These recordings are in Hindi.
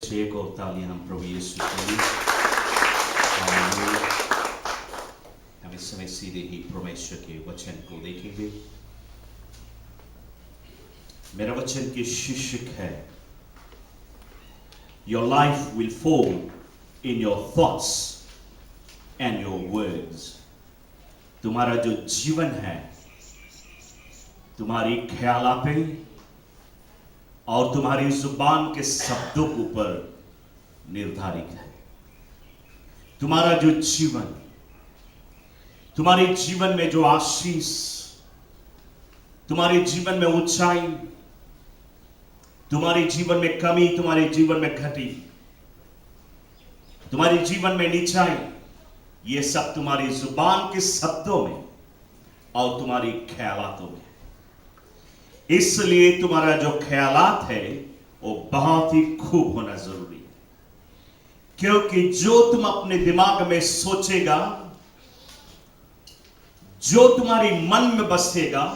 एक और तालियां हम प्रभु यीशु के लिए। हालेलुया। हम इस समय सीधे ही परमेश्वर के वचन को देखेंगे। मेरा वचन की शीर्षक है Your life will form in your thoughts and your words। तुम्हारा जो जीवन है तुम्हारी ख्यालातें और तुम्हारी जुबान के शब्दों के ऊपर निर्धारित है। तुम्हारा जो जीवन, तुम्हारे जीवन में जो आशीष, तुम्हारे जीवन में ऊंचाई, तुम्हारे जीवन में कमी, तुम्हारे जीवन में घटी, तुम्हारे जीवन में नीचाई, ये सब तुम्हारी जुबान के शब्दों में और तुम्हारी ख्यालातों में। इसलिए तुम्हारा जो ख्यालात है वो बहुत ही खूब होना जरूरी है, क्योंकि जो तुम अपने दिमाग में सोचेगा, जो तुम्हारी मन में बसेगा,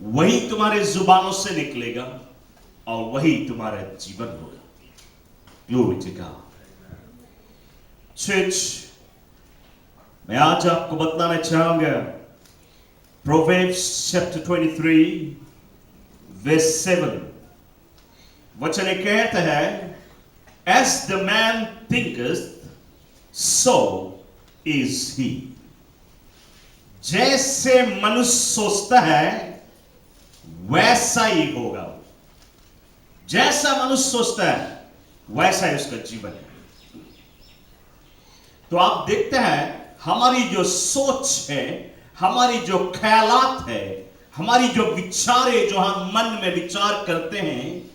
वही तुम्हारे जुबानों से निकलेगा और वही तुम्हारा जीवन होगा। Glory to God. चर्च, मैं आज आपको बताना चाहूंगा प्रोवेर्ब्स चैप्टर 23 verse 7 वचन कहता है, as the man thinketh so is he। जैसे मनुष्य सोचता है वैसा ही होगा। जैसा मनुष्य सोचता है वैसा ही उसका जीवन है। तो आप देखते हैं हमारी जो सोच है, हमारी जो ख्यालात है, हमारी जो विचार है, जो हम मन में विचार करते हैं,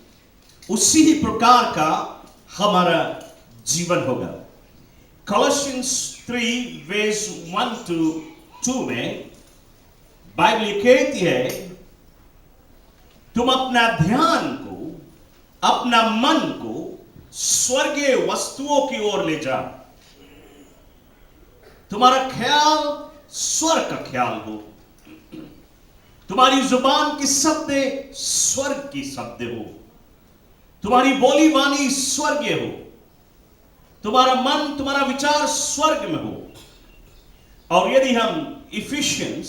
उसी ही प्रकार का हमारा जीवन होगा। कोलोसियंस 3 verse 1 to 2 में बाइबल कहती है, तुम अपना ध्यान को, अपना मन को स्वर्गीय वस्तुओं की ओर ले जाओ। तुम्हारा ख्याल स्वर्ग का ख्याल हो, तुम्हारी जुबान की शब्द स्वर्ग की शब्द हो, तुम्हारी बोली वाणी स्वर्गीय हो, तुम्हारा मन, तुम्हारा विचार स्वर्ग में हो। और यदि हम इफिशियंस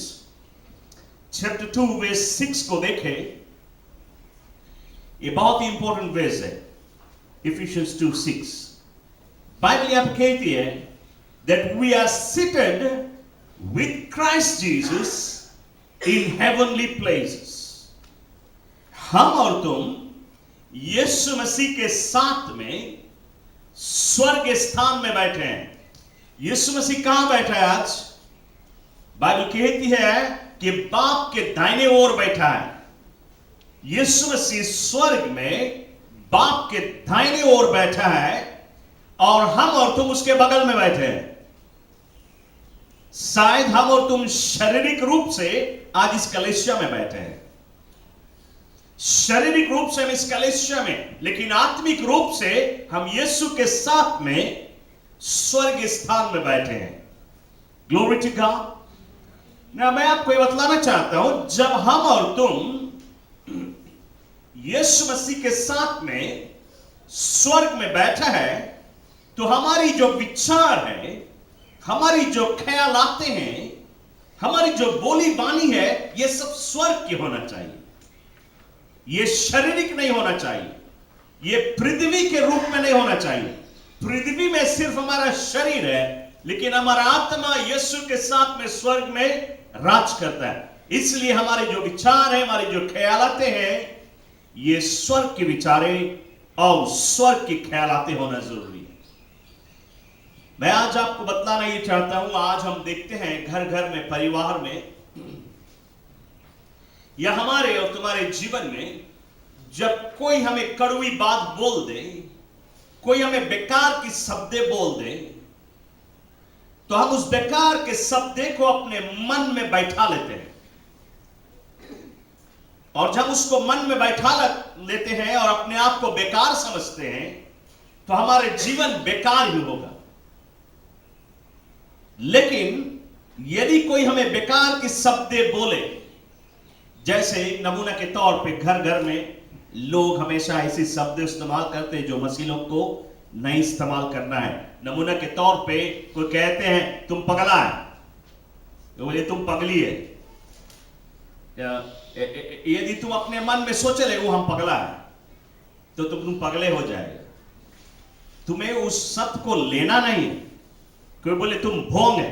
चैप्टर 2 वर्स 6 को देखें, ये बहुत ही इंपॉर्टेंट वर्स है। इफिशियंस 2:6 बाइबल यहां पर कहती है that we are seated with Christ Jesus in heavenly places। हम और तुम यीशु मसीह के साथ में स्वर्ग स्थान में बैठे हैं। यीशु मसीह कहां बैठा है आज? बाइबल कहती है कि बाप के दाहिने ओर बैठा है। यीशु मसीह स्वर्ग में बाप के दाहिने ओर बैठा है और हम और तुम उसके बगल में बैठे हैं। शायद हम और तुम शारीरिक रूप से आज इस कलीसिया में बैठे हैं, शारीरिक रूप से हम इस कलीसिया में, लेकिन आत्मिक रूप से हम यीशु के साथ में स्वर्ग स्थान में बैठे हैं। Glory to God. ना मैं आपको ये बतलाना चाहता हूं, जब हम और तुम यीशु मसीह के साथ में स्वर्ग में बैठा है, तो हमारी जो विचार है, हमारी जो ख्यालातें हैं, हमारी जो बोली बानी है, ये सब स्वर्ग की होना चाहिए। ये शारीरिक नहीं होना चाहिए, ये पृथ्वी के रूप में नहीं होना चाहिए। पृथ्वी में सिर्फ हमारा शरीर है, लेकिन हमारा आत्मा यीशु के साथ में स्वर्ग में राज करता है। इसलिए हमारे जो विचार है, हमारी जो ख्यालातें हैं, ये स्वर्ग के विचारें और स्वर्ग की ख्यालातें होना जरूरी है। मैं आज आपको बतलाना ये चाहता हूं, आज हम देखते हैं घर घर में, परिवार में, या हमारे और तुम्हारे जीवन में, जब कोई हमें कड़वी बात बोल दे, कोई हमें बेकार की शब्दें बोल दे, तो हम उस बेकार के शब्दे को अपने मन में बैठा लेते हैं। और जब उसको मन में बैठा लेते हैं और अपने आप को बेकार समझते हैं, तो हमारे जीवन बेकार ही होगा। लेकिन यदि कोई हमें बेकार की शब्दें बोले, जैसे नमूना के तौर पे घर घर में लोग हमेशा ऐसे शब्द इस्तेमाल करते हैं जो मसीह लोग को नहीं इस्तेमाल करना है। नमूना के तौर पे कोई कहते हैं तुम पगला है, तो बोले तुम पगली है। यदि तुम अपने मन में सोचे ले वो हम पगला है, तो तुम पगले हो जाएगा। तुम्हें उस शब्द को लेना नहीं है। कोई बोले तुम भोंग है,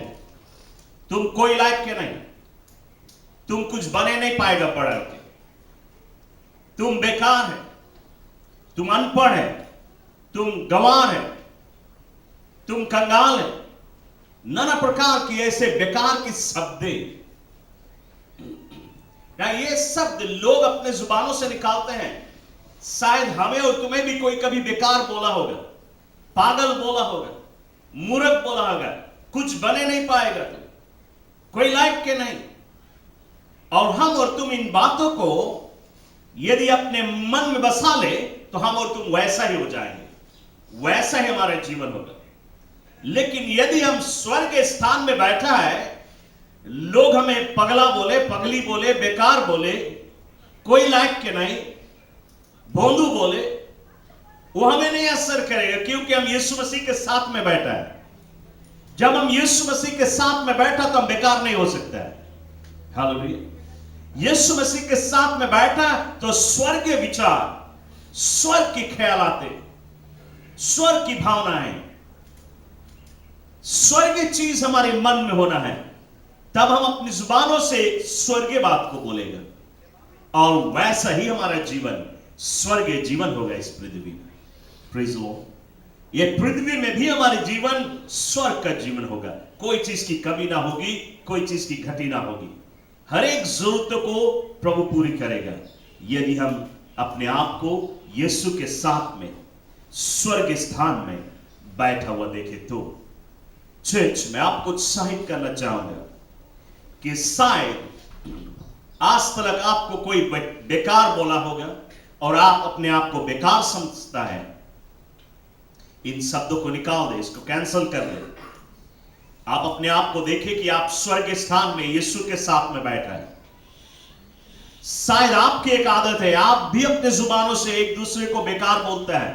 तुम कोई लायक के नहीं, तुम कुछ बने नहीं पाएगा पढ़ के, तुम बेकार है, तुम अनपढ़ है, तुम गंवार है, तुम कंगाल है, नाना प्रकार की ऐसे बेकार की शब्द। ये शब्द लोग अपने जुबानों से निकालते हैं। शायद हमें और तुम्हें भी कोई कभी बेकार बोला होगा, पागल बोला होगा, मूर्ख बोला होगा, कुछ बने नहीं पाएगा तुम, कोई लायक के नहीं। और हम और तुम इन बातों को यदि अपने मन में बसा ले तो हम और तुम वैसा ही हो जाएंगे, वैसा ही हमारा जीवन होगा। लेकिन यदि हम स्वर्ग स्थान में बैठा है, लोग हमें पगला बोले, पगली बोले, बेकार बोले, कोई लायक के नहीं, भोंदू बोले, वो हमें नहीं असर करेगा, क्योंकि हम यीशु मसीह के साथ में बैठा है। जब हम यीशु मसीह के साथ में बैठा तो हम बेकार नहीं हो सकता है। हालेलुया। यीशु मसीह के साथ में बैठा तो स्वर्गीय विचार, स्वर्ग के ख्यालाते, स्वर्ग की भावनाएं, स्वर्गीय चीज हमारे मन में होना है। तब हम अपनी जुबानों से स्वर्गीय बात को बोलेगा और वैसा ही हमारा जीवन स्वर्गीय जीवन होगा इस पृथ्वी में। Praise Lord. ये पृथ्वी में भी हमारे जीवन स्वर्ग का जीवन होगा। कोई चीज की कमी ना होगी, कोई चीज की घटी ना होगी। हर एक जरूरत को प्रभु पूरी करेगा यदि हम अपने आप को यीशु के साथ में स्वर्ग स्थान में बैठा हुआ देखे तो। चर्च में आपको उत्साहित करना चाहूंगा कि शायद आज तक आपको कोई बेकार बोला होगा और आप अपने आप को बेकार समझता है। इन शब्दों को निकाल दे, इसको कैंसिल कर दे। आप अपने आप को देखें कि आप स्वर्ग स्थान में यीशु के साथ में बैठा है। शायद आपकी एक आदत है, आप भी अपने जुबानों से एक दूसरे को बेकार बोलता है,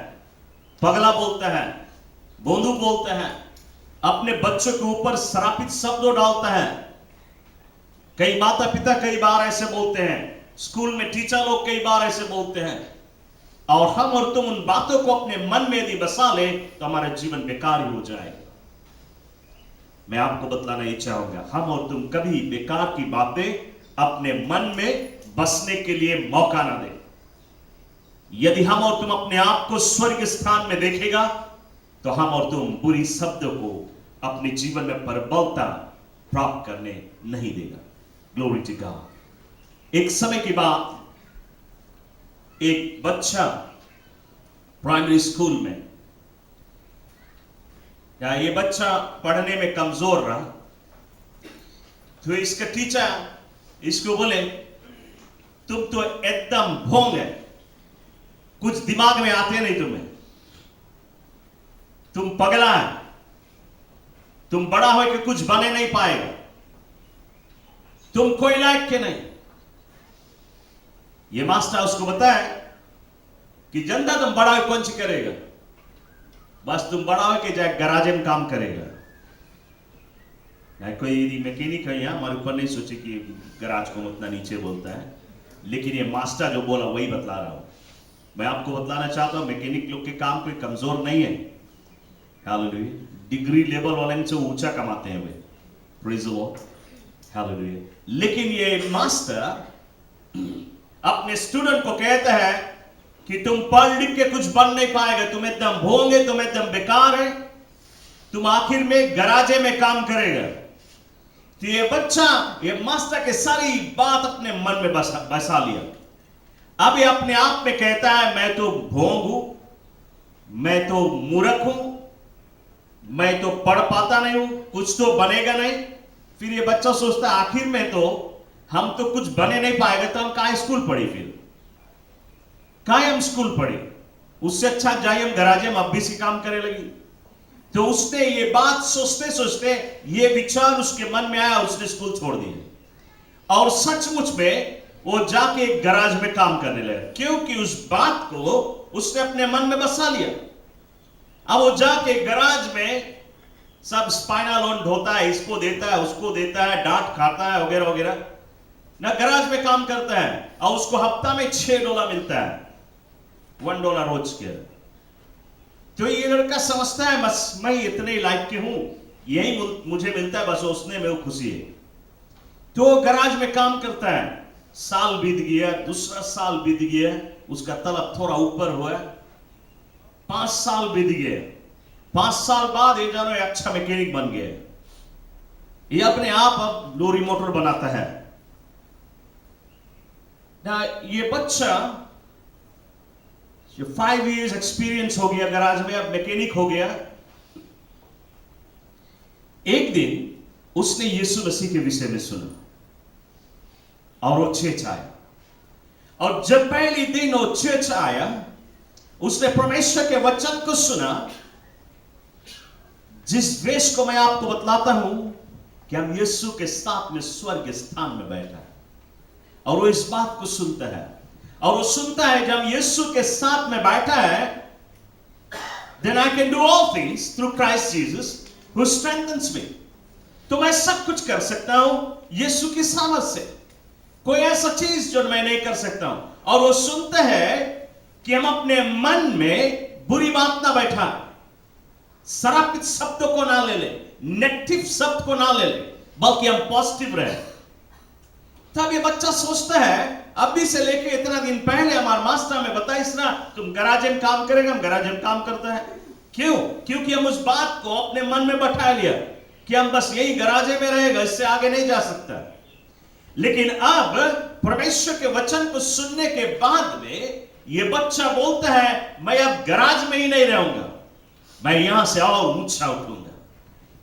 पगला बोलता है, बोंदू बोलता है, अपने बच्चों के ऊपर श्रापित शब्दों डालता है। कई माता पिता कई बार ऐसे बोलते हैं, स्कूल में टीचर लोग कई बार ऐसे बोलते हैं, और हम और तुम उन बातों को अपने मन में यदि बसा ले तो हमारा जीवन बेकार ही हो जाएगा। मैं आपको बतलाना ये चाहूंगा, हम और तुम कभी बेकार की बातें अपने मन में बसने के लिए मौका ना दें। यदि हम और तुम अपने आप को स्वर्ग स्थान में देखेगा तो हम और तुम बुरी शब्दों को अपने जीवन में प्रबलता प्राप्त करने नहीं देगा। Glory to God. एक समय के बाद एक बच्चा प्राइमरी स्कूल में, या ये बच्चा पढ़ने में कमजोर रहा, तो इसका टीचर इसको बोले तुम तो एकदम भोंग है, कुछ दिमाग में आते नहीं तुम्हें, तुम पगला है, तुम बड़ा हो के कुछ बने नहीं पाएगा, तुम कोई लायक के नहीं। ये मास्टर उसको बताया कि जनता तुम बड़ा हो कौन सी करेगा, बस तुम बड़ा हो के जाए गराजे में काम करेगा। कोई यदि मैकेनिक है यहाँ, हमारे ऊपर नहीं सोचे कि गराज को उतना नीचे बोलता है, लेकिन ये मास्टर जो बोला वही बतला रहा हूं। मैं आपको बतलाना चाहता हूं मैकेनिक लोग के काम कोई कमजोर नहीं है। हालेलुया। डिग्री लेवल वाले से ऊंचा कमाते हैं वे। Praise the lord. हालेलुया। लेकिन ये मास्टर अपने स्टूडेंट को कहता है कि तुम पढ़ लिख के कुछ बन नहीं पाएगा, तुम एकदम भोंग है, तुम एकदम बेकार है, तुम आखिर में गराजे में काम करेगा। तो ये बच्चा ये मास्टर के सारी बात अपने मन में बसा लिया। अब ये अपने आप में कहता है मैं तो भोंग हूं, मैं तो मूर्ख हूं, मैं तो पढ़ पाता नहीं हूं, कुछ तो बनेगा नहीं। फिर ये बच्चा सोचता है आखिर में तो हम तो कुछ बने नहीं पाएगा, तो हम काहे स्कूल पढ़े, फिर काहे हम स्कूल पढ़े, उससे अच्छा जाइए हम गराजे में अब भी काम करे लगी। तो उसने ये बात सोचते सोचते ये विचार उसके मन में आया, उसने स्कूल छोड़ दिया। और सचमुच में वो जाके एक गराज में काम करने लगा, क्योंकि उस बात को उसने अपने मन में बसा लिया। अब वो जाके गराज में सब स्पाइनल लोन ढोता है, इसको देता है, उसको देता है, डांट खाता है, वगैरह वगैरह, ना गराज में काम करता है और उसको हफ्ता में $6 मिलता है, $1 रोज के। तो ये लड़का समझता है बस मैं इतने लायक के हूं, यही मुझे मिलता है, बस उसने में वो खुशी है। तो गराज में काम करता है, साल बीत गया, दूसरा साल बीत गया, उसका तलब थोड़ा ऊपर हुआ, 5 साल बीत गए। 5 साल बाद ये जानो अच्छा मैकेनिक बन गया, ये अपने आप अब लोरी मोटर बनाता है ना। ये बच्चा जो 5 years एक्सपीरियंस हो गया गराज में, अब मैकेनिक हो गया। एक दिन उसने यीशु मसीह के विषय में सुना और वो चर्च आया, और जब पहले दिन वो चर्च आया, उसने परमेश्वर के वचन को सुना, जिस देश को मैं आपको बतलाता हूं कि हम यीशु के साथ में स्वर्ग स्थान में बैठा है, और वो इस बात को सुनता है, और वो सुनता है जब यीशु के साथ में बैठा है, then I can do all things through Christ Jesus who strengthens me। तो मैं सब कुछ कर सकता हूं यीशु की सामर्थ से, कोई ऐसा चीज जो मैं नहीं कर सकता हूं। और वो सुनता है कि हम अपने मन में बुरी बात ना बैठा, सरापित शब्दों को ना ले ले, नेगेटिव शब्द को ना ले ले, बल्कि हम पॉजिटिव रहे। तब ये बच्चा सोचता है, अभी से लेके इतना दिन पहले हमारे मास्टर में बताया इसना तुम गराज में काम करेगा, हम गराज में काम करता है। क्यों? क्योंकि हम उस बात को अपने मन में बैठा लिया कि हम बस यही गराजे में रहेगा, इससे आगे नहीं जा सकता। लेकिन अब परमेश्वर के वचन को सुनने के बाद में ये बच्चा बोलता है मैं अब गराज में ही नहीं रहूंगा, मैं यहां से और ऊंचा उठूंगा,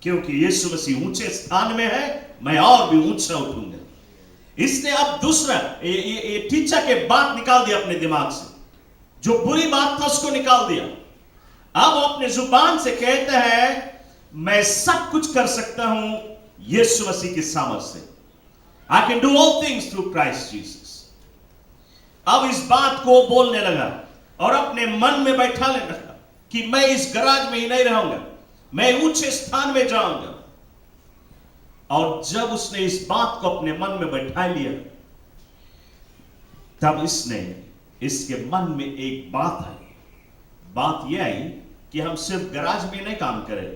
क्योंकि यीशु मसीह ऊंचे स्थान में है, मैं और भी ऊंचा उठूंगा। इसने अब दूसरा ये टीचर के बात निकाल दिया अपने दिमाग से, जो बुरी बात था उसको निकाल दिया। अब वो अपने जुबान से कहता है मैं सब कुछ कर सकता हूं यीशु मसीह की सामर्थ से, I can do all things through Christ Jesus। अब इस बात को बोलने लगा और अपने मन में बैठा लेने लगा कि मैं इस गराज में ही नहीं रहूंगा, मैं ऊंचे स्थान में जाऊंगा। और जब उसने इस बात को अपने मन में बैठा लिया, तब इसने इसके मन में एक बात आई। बात यह आई कि हम सिर्फ गराज में नहीं काम करें,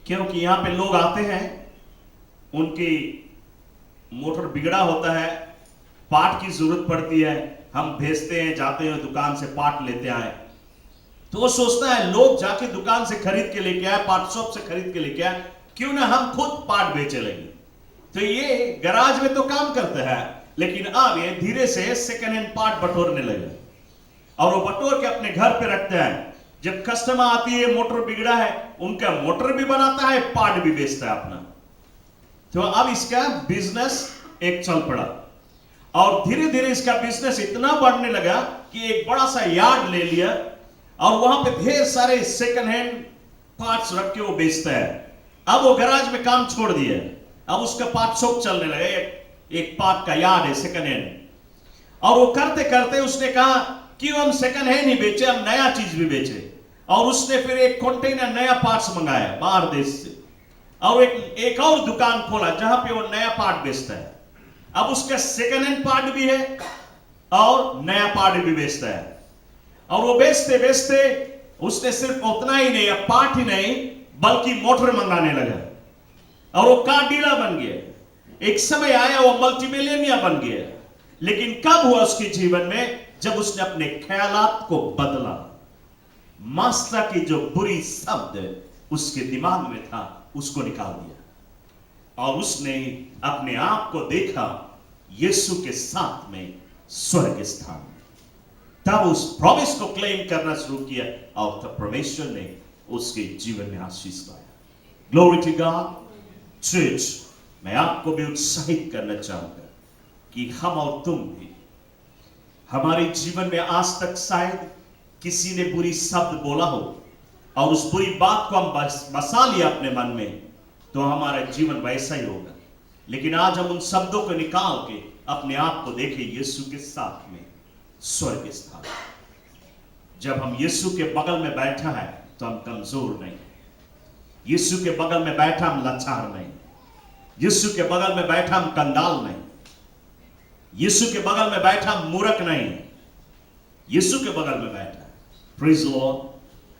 क्योंकि यहां पे लोग आते हैं, उनकी मोटर बिगड़ा होता है, पार्ट की जरूरत पड़ती है, हम भेजते हैं, जाते हैं दुकान से पार्ट लेते आए। तो वो सोचता है लोग जाके दुकान से खरीद के लेके आए, पार्ट शॉप से खरीद के लेके आए, क्यों ना हम खुद पार्ट बेचे लेंगे। तो ये गराज में तो काम करता है, लेकिन अब ये धीरे से सेकंड हैंड पार्ट बटोरने लगे, और वो बटोर के अपने घर पे रखता है। जब कस्टमर आती है, मोटर बिगड़ा है, उनका मोटर भी बनाता है, पार्ट भी बेचता है अपना। तो अब इसका बिजनेस एक चल पड़ा, और धीरे धीरे इसका बिजनेस इतना बढ़ने लगा कि एक बड़ा सा यार्ड ले लिया, और वहां पे ढेर सारे सेकंड हैंड पार्ट्स रख के वो बेचता है। अब वो गराज में काम छोड़ दिया, अब उसका पार्ट शॉप चलने लगा, एक पार्ट का यार्ड है सेकंड हैंड। और वो करते करते उसने कहा कि हम सेकंड हैंड ही बेचे, हम नया चीज भी बेचे। और उसने फिर एक कंटेनर नया पार्ट्स मंगाया बाहर देश से, और एक और दुकान खोला जहां पे वो नया पार्ट बेचता है। अब उसका सेकंड हैंड पार्ट भी है और नया पार्ट भी बेचता है। और वो बेचते बेचते उसने सिर्फ उतना ही नहीं, अब पार्ट ही नहीं बल्कि मोटर मंगाने लगा, और वो कार डीलर बन गया। एक समय आया वो मल्टीमिलियनियर बन गया। लेकिन कब हुआ उसके जीवन में? जब उसने अपने ख्यालात को बदला। मास्टर की जो बुरी शब्द उसके दिमाग में था उसको निकाल दिया, और उसने अपने आप को देखा यीशु के साथ में स्वर्ग स्थान में। तब उस प्रॉमिस को क्लेम करना शुरू किया, और तब परमेश्वर ने उसके जीवन में आशीष लाया। Glory to God. चर्च, मैं आपको भी उत्साहित करना चाहूंगा कि हम और तुम भी, हमारे जीवन में आज तक शायद किसी ने बुरी शब्द बोला हो, और उस बुरी बात को हम बसा लिया अपने मन में, तो हमारा जीवन वैसा ही होगा। लेकिन आज हम उन शब्दों को निकाल के अपने आप को देखें यीशु के साथ में स्वर्ग स्थान। जब हम यीशु के बगल में बैठा है तो हम कमजोर नहीं, यीशु के बगल में बैठा हम लाचार नहीं, यीशु के बगल में बैठा हम कंगाल नहीं, यीशु के बगल में बैठा हम मूर्ख नहीं, यीशु के बगल में बैठा है। Praise Lord,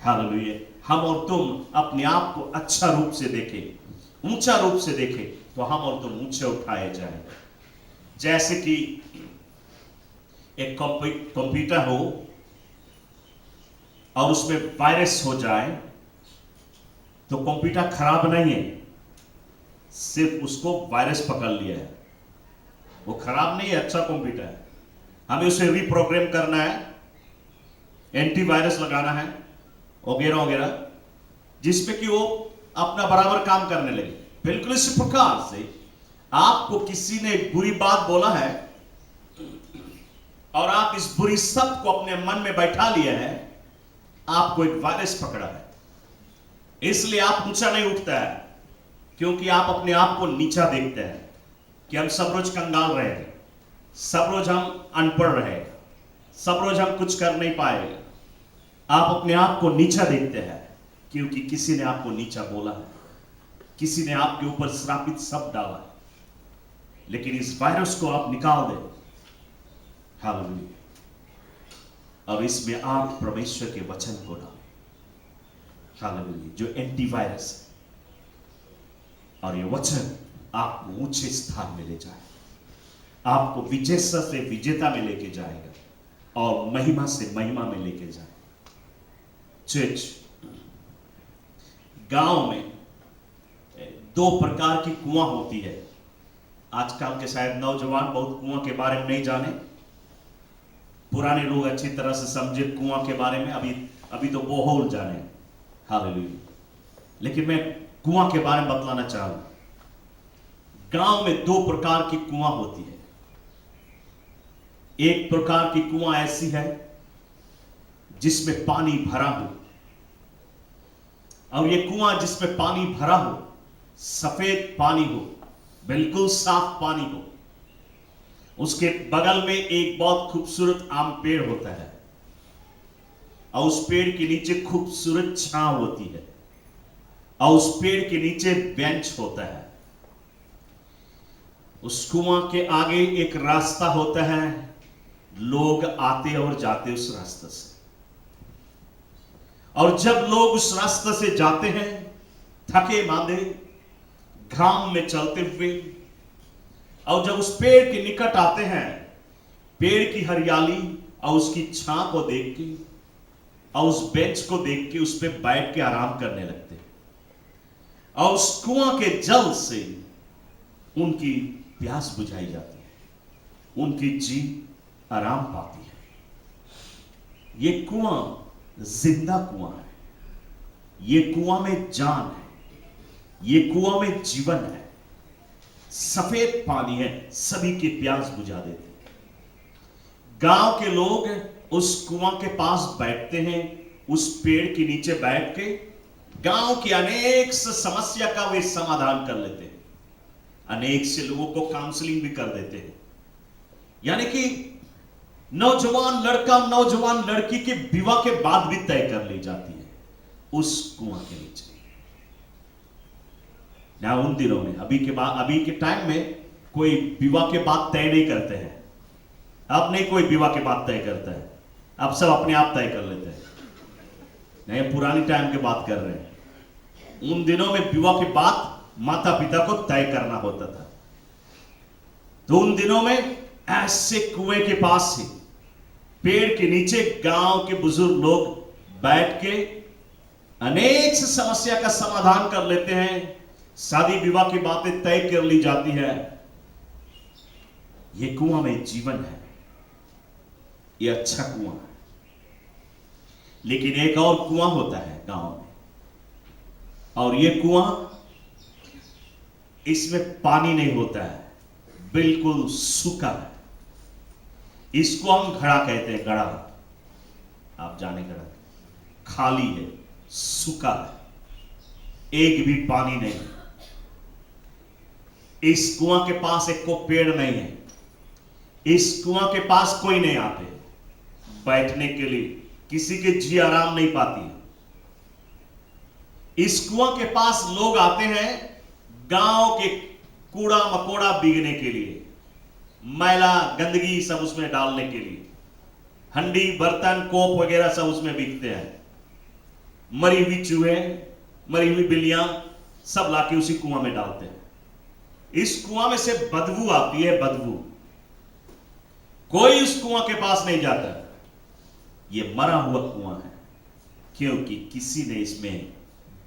hallelujah. हम और तुम अपने आप को अच्छा रूप से देखें, ऊंचा रूप से देखें, तो हम और तुम ऊंचे उठाए जाएंगे। जैसे कि एक कंप्यूटर हो और उसमें वायरस हो जाए तो कंप्यूटर खराब नहीं है, सिर्फ उसको वायरस पकड़ लिया है, वो खराब नहीं है, अच्छा कंप्यूटर है। हमें उसे रिप्रोग्राम करना है, एंटीवायरस लगाना है वगैरह वगैरह, जिसमें कि वो अपना बराबर काम करने लगे। बिल्कुल इसी प्रकार से आपको किसी ने एक बुरी बात बोला है और आप इस बुरी शब्द को अपने मन में बैठा लिया है, आपको एक वायरस पकड़ा है, इसलिए आप ऊंचा नहीं उठता है, क्योंकि आप अपने आप को नीचा देखते हैं कि हम सब रोज कंगाल रहेगा, सब रोज हम अनपढ़ रहेगा, सब रोज हम कुछ कर नहीं पाएगा। आप अपने आप को नीचा देखते हैं क्योंकि किसी ने आपको नीचा बोला है, किसी ने आपके ऊपर श्रापित शब्द डाला है। लेकिन इस वायरस को आप निकाल दें, हालेलुया, और इसमें आप परमेश्वर के वचन को डालें, हालेलुया, जो एंटीवायरस है। और ये वचन आपको ऊंचे स्थान में ले जाए, आपको विजेता से विजेता में लेके जाएगा और महिमा से महिमा में लेके जाएगा। चर्च, गांव में दो प्रकार की कुआं होती है। आजकल के शायद नौजवान बहुत कुआं के बारे में नहीं जाने, पुराने लोग अच्छी तरह से समझे कुआं के बारे में, अभी तो बोहोल जाने, हालेलुया। लेकिन मैं कुआं के बारे में बतलाना चाहूंगा। गांव में दो प्रकार की कुआं होती है। एक प्रकार की कुआं ऐसी है जिसमें पानी भरा हो, और ये कुआं जिसमें पानी भरा हो, सफेद पानी हो, बिल्कुल साफ पानी हो, उसके बगल में एक बहुत खूबसूरत आम पेड़ होता है और उस पेड़ के नीचे खूबसूरत छांव होती है और उस पेड़ के नीचे बेंच होता है। उस कुआं के आगे एक रास्ता होता है, लोग आते और जाते उस रास्ते से, और जब लोग उस रास्ते से जाते हैं थके मांदे घाम में चलते हुए, और जब उस पेड़ के निकट आते हैं, पेड़ की हरियाली और उसकी छां को देख के और उस बेंच को देख के उस पर बैठ के आराम करने लगते हैं, और उस कुआं के जल से उनकी प्यास बुझाई जाती है, उनकी जीभ आराम पाती है। ये कुआं जिंदा कुआं है, ये कुआं में जान है, ये कुआं में जीवन है, सफेद पानी है, सभी की प्यास बुझा देते हैं। गांव के लोग उस कुआं के पास बैठते हैं, उस पेड़ के नीचे बैठ के गांव की अनेक समस्या का वे समाधान कर लेते हैं, अनेक से लोगों को काउंसलिंग भी कर देते हैं। यानी कि नौजवान लड़का नौजवान लड़की के विवाह के बाद भी तय कर ली जाती है उस कुआं के नीचे। ना उन दिनों में, अभी के टाइम में कोई विवाह के बाद तय नहीं करते हैं, अब नहीं कोई विवाह के बाद तय करता है, अब सब अपने आप तय कर लेते हैं। नहीं, पुरानी टाइम की बात कर रहे हैं। उन दिनों में विवाह के बाद माता पिता को तय करना होता था। तो उन दिनों में ऐसे कुएं के पास से पेड़ के नीचे गांव के बुजुर्ग लोग बैठ के अनेक से समस्या का समाधान कर लेते हैं, शादी विवाह की बातें तय कर ली जाती है। ये कुआं में जीवन है, ये अच्छा कुआं है। लेकिन एक और कुआं होता है गांव में, और ये कुआं, इसमें पानी नहीं होता है, बिल्कुल सूखा है। इसको हम घड़ा कहते हैं, घड़ा, आप जाने घड़ा, खाली है, सूखा है, एक भी पानी नहीं। इस कुआं के पास एक को पेड़ नहीं है, इस कुआं के पास कोई नहीं आते बैठने के लिए, किसी के जी आराम नहीं पाती। इस कुआं के पास लोग आते हैं गांव के कूड़ा मकोड़ा बीगने के लिए, मैला गंदगी सब उसमें डालने के लिए, हंडी बर्तन कोप वगैरह सब उसमें बिकते हैं। मरी हुई चूहे, मरी हुई बिल्लियां सब लाके उसी कुआं में डालते हैं। इस कुआं में से बदबू आती है, बदबू। कोई उस कुआं के पास नहीं जाता। ये मरा हुआ कुआं है, क्योंकि किसी ने इसमें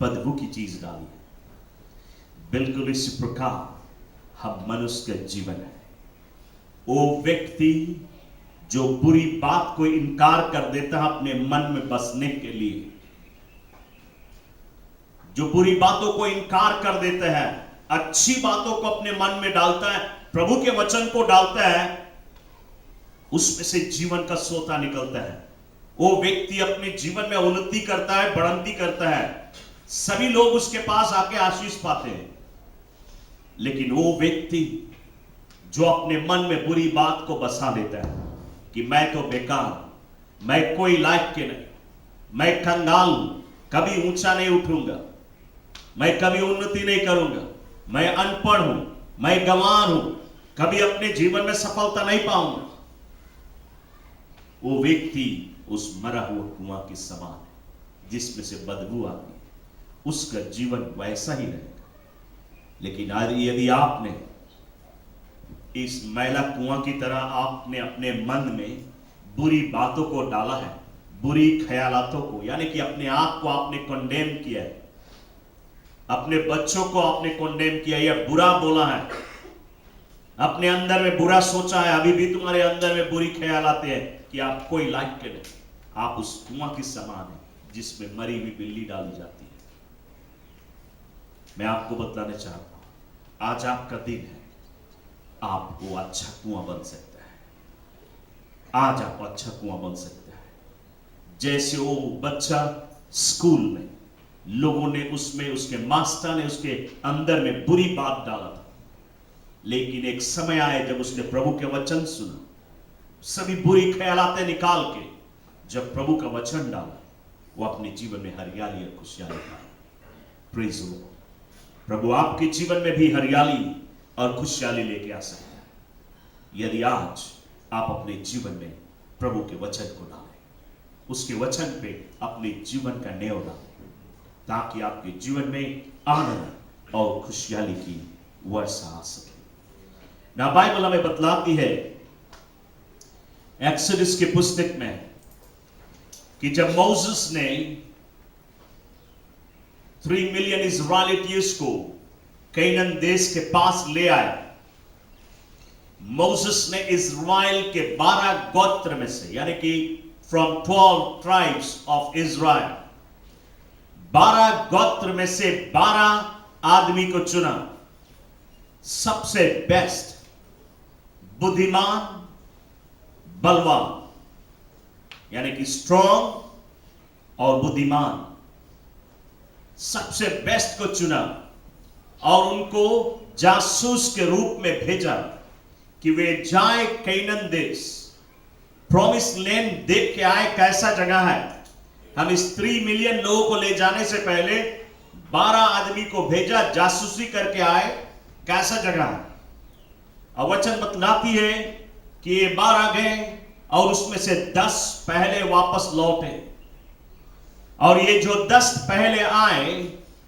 बदबू की चीज डाली है। बिल्कुल इसी प्रकार हम मनुष्य का जीवन है। वो व्यक्ति जो बुरी बात को इनकार कर देता है अपने मन में बसने के लिए, जो बुरी बातों को इनकार कर देता है, अच्छी बातों को अपने मन में डालता है, प्रभु के वचन को डालता है, उसमें से जीवन का सोता निकलता है। वो व्यक्ति अपने जीवन में उन्नति करता है, बढ़ंती करता है, सभी लोग उसके पास आके आशीष पाते हैं। लेकिन वो व्यक्ति जो अपने मन में बुरी बात को बसा लेता है कि मैं तो बेकार, मैं कोई लायक के नहीं, मैं कंगाल हूं, कभी ऊंचा नहीं उठूंगा, मैं कभी उन्नति नहीं करूंगा, मैं अनपढ़ हूं, मैं गंवार हूं, कभी अपने जीवन में सफलता नहीं पाऊंगा, वो व्यक्ति उस मरा हुआ कुआं के समान है जिसमें से बदबू आती है। उसका जीवन वैसा ही रहेगा। लेकिन यदि आपने इस मैला कुआं की तरह आपने अपने मन में बुरी बातों को डाला है, बुरी ख्यालातों को, यानी कि अपने आप को आपने कंडेम किया है, अपने बच्चों को आपने कंडेम किया या बुरा बोला है, अपने अंदर में बुरा सोचा है, अभी भी तुम्हारे अंदर में बुरी ख्याल आते हैं कि आप कोई लायक के नहीं, आप उस कुआं के समान है जिसमें मरी हुई बिल्ली डाली जाती है। मैं आपको बताना चाहता हूं, आज आपका दिन है, आप वो अच्छा कुआं बन सकता है। आज आप अच्छा कुआं बन सकता है। जैसे वो बच्चा स्कूल में लोगों ने उसमें, उसके मास्टर ने उसके अंदर में बुरी बात डाला था, लेकिन एक समय आया जब उसने प्रभु के वचन सुना, सभी बुरी ख्यालातें निकाल के जब प्रभु का वचन डाला, वो अपने जीवन में हरियाली और खुशहाली पाई। Praise the lord. प्रभु आपके जीवन में भी हरियाली और खुशहाली लेके आ सकता है यदि आज आप अपने जीवन में प्रभु के वचन को डालें, उसके वचन पे अपने जीवन का नेव डालें, ताकि आपके जीवन में आनंद और खुशहाली की वर्षा आ सके। ना बाइबल हमें बतलाती है एक्सोडस की पुस्तक में कि जब मोसेस ने 3 मिलियन इज़राइलियों को कैनान देश के पास ले आए, मोसेस ने इज़राइल के 12 गोत्र में से, यानी कि फ्रॉम 12 ट्राइब्स ऑफ इज़राइल, 12 गोत्र में से 12 आदमी को चुना, सबसे बेस्ट, बुद्धिमान, बलवान, यानी कि स्ट्रॉन्ग और बुद्धिमान, सबसे बेस्ट को चुना और उनको जासूस के रूप में भेजा कि वे जाए कैनान देश, प्रॉमिस लैंड देख के आए कैसा जगह है। हम इस 3 मिलियन लोगों को ले जाने से पहले 12 आदमी को भेजा, जासूसी करके आए कैसा जगह है। और वचन बतलाती है कि ये 12 गए और उसमें से 10 पहले वापस लौटे, और ये जो 10 पहले आए,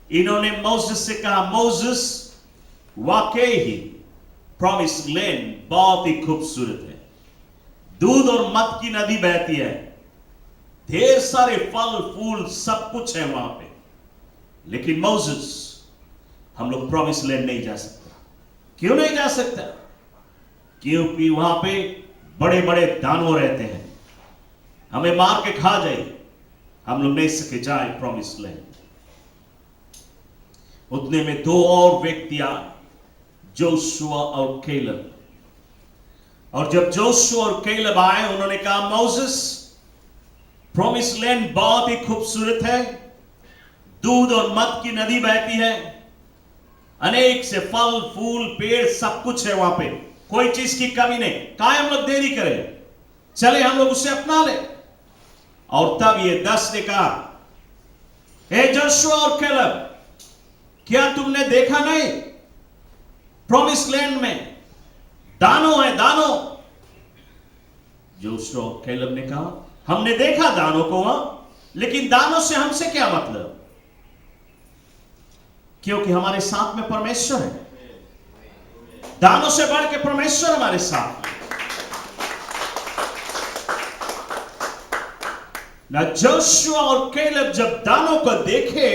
इन्होंने मोसेस से कहा, मोसेस वाकई ही प्रॉमिस लैंड बहुत ही खूबसूरत है, दूध और मद की नदी बहती है, ढेर सारे फल फूल सब कुछ है वहां पे, लेकिन मोसेस हम लोग प्रॉमिस लैंड नहीं जा सकता। क्यों नहीं जा सकता? क्योंकि वहां पे बड़े बड़े दानव रहते हैं, हमें मार के खा जाए, हम लोग नहीं सके जाए प्रॉमिस लैंड। उतने में 2 और व्यक्ति आए, जोशुआ और कैलब। और जब जोशुआ और कैलब आए, उन्होंने कहा, मोसेस प्रॉमिस लैंड बहुत ही खूबसूरत है, दूध और मद की नदी बहती है, अनेक से फल फूल पेड़ सब कुछ है वहां पे, कोई चीज की कमी नहीं, काहे हम लोग देरी करें, चले हम लोग उसे अपना ले। और तब ये 10 ने कहा, हे जोशुआ और कैलब, क्या तुमने देखा नहीं प्रॉमिस लैंड में दानों है, दानों। जोशुआ और कैलब ने कहा, हमने देखा दानों को वहां, लेकिन दानों से हमसे क्या मतलब, क्योंकि हमारे साथ में परमेश्वर है। दानों से बढ़ के परमेश्वर हमारे साथ है। ना जोशुआ और कैलब जब दानों को देखे,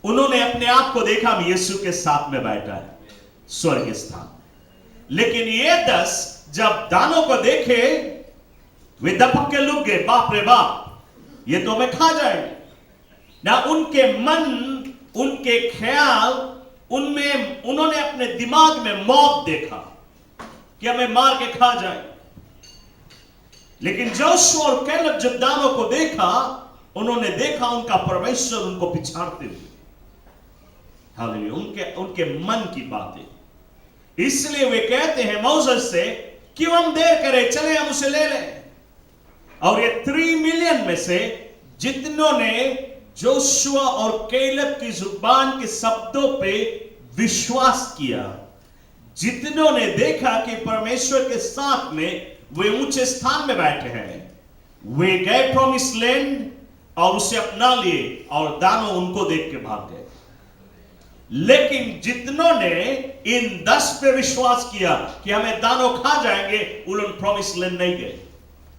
उन्होंने अपने आप को देखा हम यीशु के साथ में बैठा है स्वर्ग स्थान। लेकिन ये 10 जब दानों को देखे, वे दपक के लुक गए, बाप रे बाप, ये तो हमें खा जाएंगे ना। उनके मन, उनके ख्याल, उनमें उन्होंने अपने दिमाग में मौत देखा कि हमें मार के खा जाए। लेकिन जोशुआ और कैलब जब दानों को देखा, उन्होंने देखा उनका परमेश्वर उनको पिछाड़ते हुए। हालेलुया, उनके मन की बातें। इसलिए वे कहते हैं मोसेस से, क्यों हम देर करें, चले हम उसे ले लें। और ये 3 मिलियन में से जितनों ने जोशुआ और कैलब की जुबान के शब्दों पे विश्वास किया, जितनों ने देखा कि परमेश्वर के साथ में वे ऊंचे स्थान में बैठे हैं, वे गए प्रॉमिस लैंड और उसे अपना लिए, और दानों उनको देख के भाग गए। लेकिन जितनों ने इन 10 पे विश्वास किया कि हमें दानों खा जाएंगे, उन्होंने प्रॉमिस लैंड नहीं गए।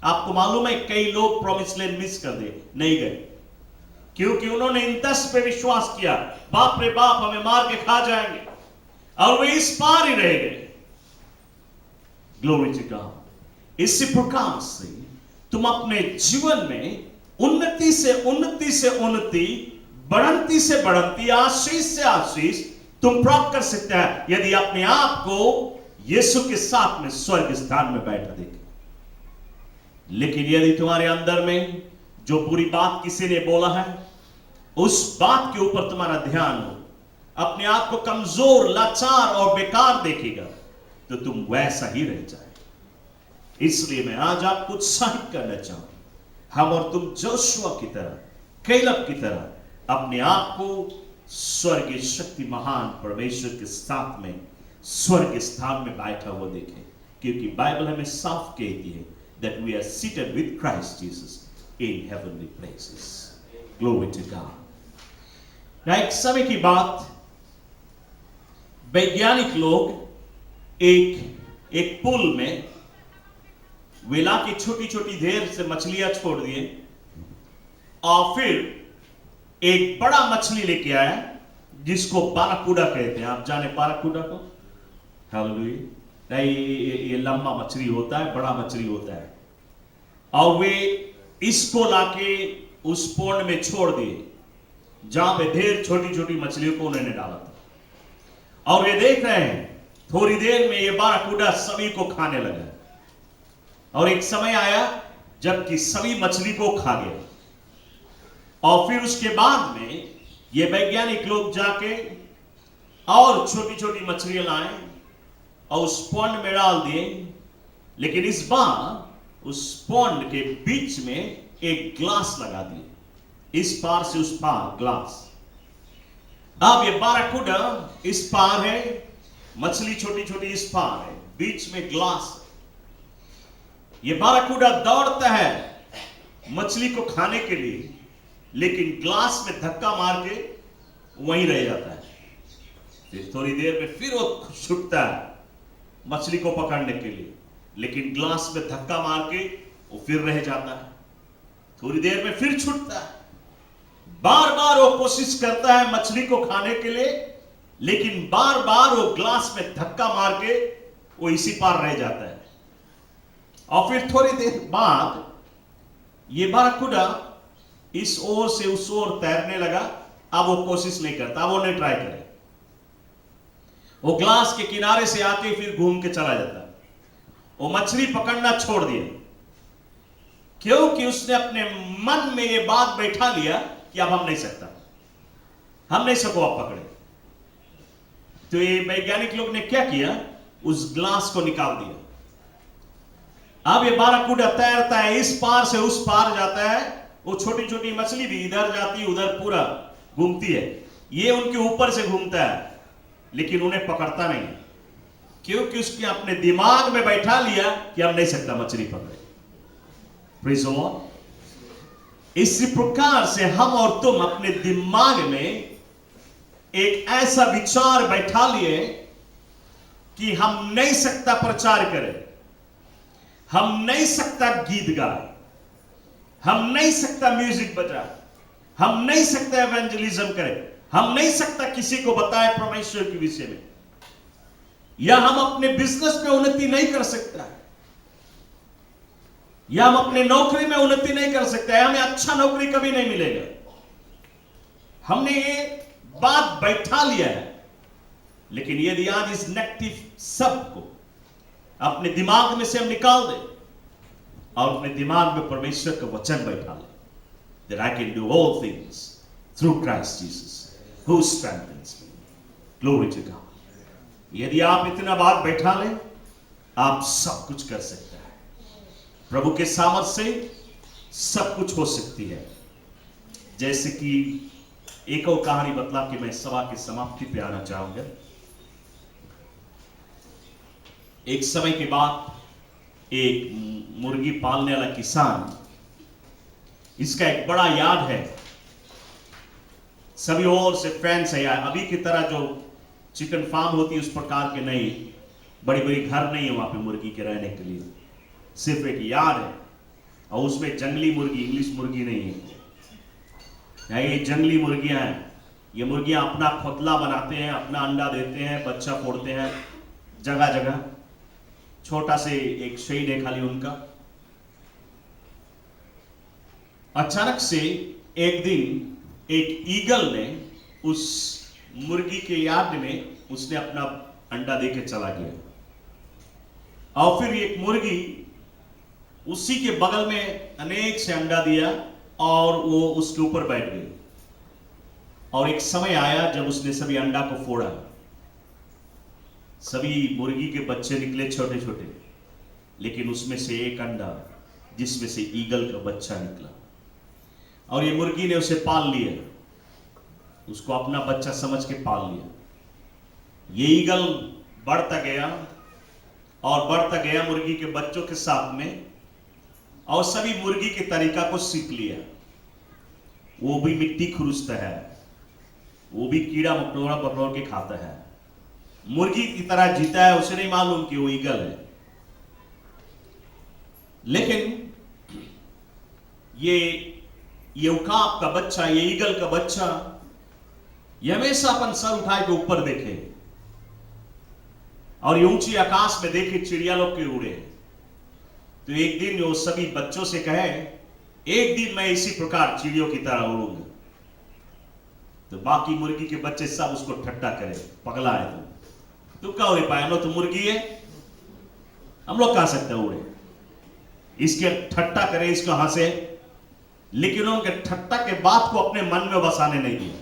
आपको मालूम है कई लोग प्रॉमिस लैंड मिस कर दे, नहीं गए, क्योंकि उन्होंने इन 10 पे विश्वास किया, बाप रे बाप हमें मार के खा जाएंगे, और वे इस पार ही रह गए। Glory to God. इसी प्रकार से तुम अपने जीवन में उन्नति से उन्नति से उन्नति, बढ़ंती से बढ़ंती, आशीष से आशीष तुम प्राप्त कर सकते हैं यदि अपने आप को यीशु के साथ में स्वर्ग स्थान में बैठा देखे। लेकिन यदि तुम्हारे अंदर में जो बुरी बात किसी ने बोला है, उस बात के ऊपर तुम्हारा ध्यान हो, अपने आप को कमजोर, लाचार और बेकार देखेगा, तो तुम वैसा ही रह जाए। इसलिए मैं आज आपको उत्साहित करना चाहूं, हम और तुम जोशुआ की तरह, कैलब की तरह अपने आप को स्वर्गीय शक्ति महान परमेश्वर के साथ में स्वर्ग स्थान में बैठा हुआ देखें। क्योंकि बाइबल हमें साफ कहती है that we are seated with Christ Jesus in heavenly places. Glory to God. ना एक समय की बात, वैज्ञानिक लोग एक पुल में वेला की छोटी छोटी ढेर से मछलियां छोड़ दिए, और फिर एक बड़ा मछली लेके आया जिसको बाराकूडा कहते हैं। आप जाने बाराकूडा को? हालेलुया। ये लंबा मछली होता है, बड़ा मछली होता है, और वे इसको लाके उस पोंड में छोड़ दिए जहां पे ढेर छोटी छोटी मछलियों को उन्होंने डाला था। और ये देख रहे हैं थोड़ी देर में ये बाराकूडा सभी को खाने लगा, और एक समय आया जबकि सभी मछली को खा गया। और फिर उसके बाद में ये वैज्ञानिक लोग जाके और छोटी छोटी मछलियां लाए और उस पॉन्ड में डाल दिए। लेकिन इस बार उस पॉन्ड के बीच में एक ग्लास लगा दिए, इस पार से उस पार ग्लास। अब ये बाराकूडा इस पार है, मछली छोटी छोटी इस पार है, बीच में ग्लास है। ये बाराकूडा दौड़ता है मछली को खाने के लिए, लेकिन ग्लास में धक्का मार के वहीं रह जाता है। फिर थोड़ी देर में फिर वो छूटता है मछली को पकड़ने के लिए, लेकिन ग्लास में धक्का मार के वो फिर रह जाता है। थोड़ी देर में फिर छूटता है, बार बार वो कोशिश करता है मछली को खाने के लिए, लेकिन बार बार वो ग्लास में धक्का मार के वो इसी पार रह जाता है। और फिर थोड़ी देर बाद ये बाराकूडा इस ओर से उस ओर तैरने लगा। अब वो कोशिश नहीं करता, वो नहीं ट्राई करे, वो ग्लास के किनारे से आके फिर घूम के चला जाता है। वो मछली पकड़ना छोड़ दिया, क्योंकि उसने अपने मन में ये बात बैठा लिया कि अब हम नहीं सकता, हम नहीं सको अब पकड़े। तो ये वैज्ञानिक लोग ने क्या किया, उस ग्लास को निकाल दिया। अब ये बाराकूडा तैरता है, इस पार से उस पार जाता है। वो छोटी छोटी मछली भी इधर जाती है उधर पूरा घूमती है, ये उनके ऊपर से घूमता है, लेकिन उन्हें पकड़ता नहीं, क्योंकि उसके अपने दिमाग में बैठा लिया कि हम नहीं सकता मछली पकड़े। Praise the Lord. इसी प्रकार से हम और तुम अपने दिमाग में एक ऐसा विचार बैठा लिए कि हम नहीं सकता प्रचार करें, हम नहीं सकता गीत गाए, हम नहीं सकता म्यूजिक बजाए, हम नहीं सकता एवेंजलिज्म करें, हम नहीं सकता किसी को बताए परमेश्वर के विषय में, या हम अपने बिजनेस में उन्नति नहीं कर सकता, या हम अपने नौकरी में उन्नति नहीं कर सकते, हमें अच्छा नौकरी कभी नहीं मिलेगा। हमने ये बात बैठा लिया है। लेकिन यदि आज इस नेगेटिव शब्द को अपने दिमाग में से हम निकाल दें और अपने दिमाग में परमेश्वर का वचन बैठा लें, that I can do all things through Christ Jesus who strengthens me. Glory to God. यदि आप इतना बात बैठा लें, आप सब कुछ कर सकते हैं। प्रभु के सामर्थ से सब कुछ हो सकती है। जैसे कि एक और कहानी बतला के मैं सभा की समाप्ति पे आना चाहूंगा। एक समय के बाद एक मुर्गी पालने वाला किसान, इसका एक बड़ा यार्ड है, सभी ओर से फैंस है। अभी की तरह जो चिकन फार्म होती है उस प्रकार के नहीं, बड़ी बड़ी घर नहीं है वहां पे मुर्गी के रहने के लिए, सिर्फ एक यार्ड है। और उसमें जंगली मुर्गी, इंग्लिश मुर्गी नहीं है, ये जंगली मुर्गियां हैं। ये मुर्गियां अपना खोतला बनाते हैं, अपना अंडा देते हैं, बच्चा फोड़ते हैं जगह जगह। छोटा से एक शेड है खाली उनका। अचानक से एक दिन एक ईगल ने उस मुर्गी के यार्ड में उसने अपना अंडा देके चला गया। और फिर एक मुर्गी उसी के बगल में अनेक से अंडा दिया और वो उसके ऊपर बैठ गई। और एक समय आया जब उसने सभी अंडा को फोड़ा, सभी मुर्गी के बच्चे निकले छोटे छोटे, लेकिन उसमें से एक अंडा जिसमें से ईगल का बच्चा निकला। और ये मुर्गी ने उसे पाल लिया, उसको अपना बच्चा समझ के पाल लिया। ये ईगल बढ़ता गया और बढ़ता गया मुर्गी के बच्चों के साथ में, और सभी मुर्गी के तरीका को सीख लिया। वो भी मिट्टी खुरसता है, वो भी कीड़ा मकोड़ा पकड़ के खाता है, मुर्गी की तरह जीता है। उसे नहीं मालूम कि वो ईगल है। लेकिन ये उकाब का बच्चा, ये ईगल का बच्चा, ये हमेशा अपन सर उठाए के ऊपर देखे और ये ऊंची आकाश में देखे चिड़िया लोग के उड़े। तो एक दिन वो सभी बच्चों से कहे, एक दिन मैं इसी प्रकार चिड़ियों की तरह उड़ूंगा। तो बाकी मुर्गी के बच्चे सब उसको ठट्टा करे, पगला है तुम क्या उड़ पाए, हम लोग तो मुर्गी है, हम लोग कहा सकते उड़े। इसके ठट्टा करे, इसको हंसे, लेकिन उनके ठट्टा के बात को अपने मन में बसाने नहीं दिया।